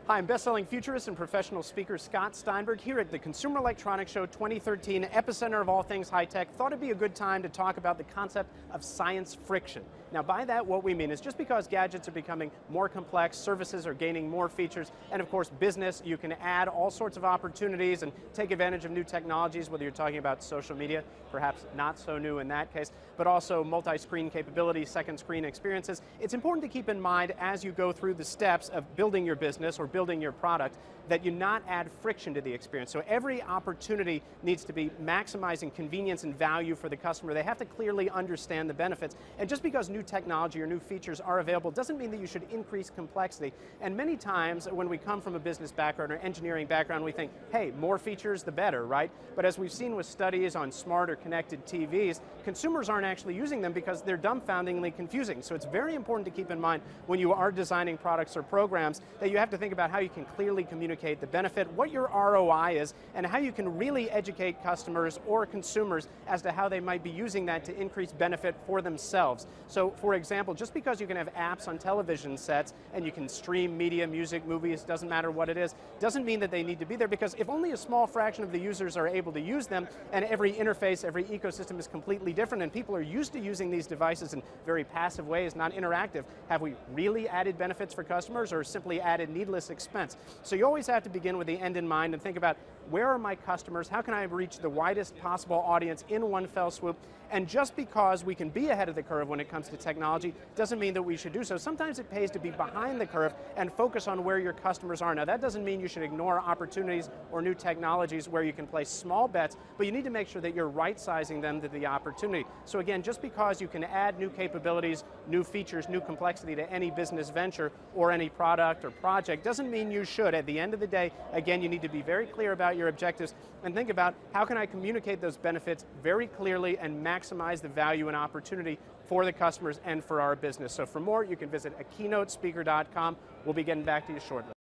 Hi, I'm best-selling futurist and professional speaker Scott Steinberg here at the Consumer Electronics Show 2013, epicenter of all things high-tech. Thought it'd be a good time to talk about the concept of science friction. Now, by that, what we mean is just because gadgets are becoming more complex, services are gaining more features, and of course, business, you can add all sorts of opportunities and take advantage of new technologies, whether you're talking about social media, perhaps not so new in that case, but also multi-screen capabilities, second screen experiences. It's important to keep in mind as you go through the steps of building your business or building your product that you not add friction to the experience. So every opportunity needs to be maximizing convenience and value for the customer. They have to clearly understand the benefits. And just because new technology or new features are available doesn't mean that you should increase complexity. And many times when we come from a business background or engineering background, we think, hey, more features the better, right? But as we've seen with studies on smart or connected TVs, consumers aren't actually using them because they're dumbfoundingly confusing. So it's very important to keep in mind when you are designing products or programs that you have to think about how you can clearly communicate the benefit, what your ROI is, and how you can really educate customers or consumers as to how they might be using that to increase benefit for themselves. So, for example, just because you can have apps on television sets and you can stream media, music, movies, doesn't matter what it is, doesn't mean that they need to be there, because if only a small fraction of the users are able to use them, and every interface, every ecosystem is completely different, and people are used to using these devices in very passive ways, not interactive, have we really added benefits for customers or simply added needless expense? So you always have to begin with the end in mind and think about, where are my customers? How can I reach the widest possible audience in one fell swoop? And just because we can be ahead of the curve when it comes to technology doesn't mean that we should do so. Sometimes it pays to be behind the curve and focus on where your customers are. Now, that doesn't mean you should ignore opportunities or new technologies where you can place small bets, but you need to make sure that you're right-sizing them to the opportunity. So again, just because you can add new capabilities, new features, new complexity to any business venture or any product or project doesn't mean you should. At the end of the day, again, you need to be very clear about your objectives and think about, how can I communicate those benefits very clearly and maximize the value and opportunity for the customers and for our business. So for more, you can visit akeynotespeaker.com. We'll be getting back to you shortly.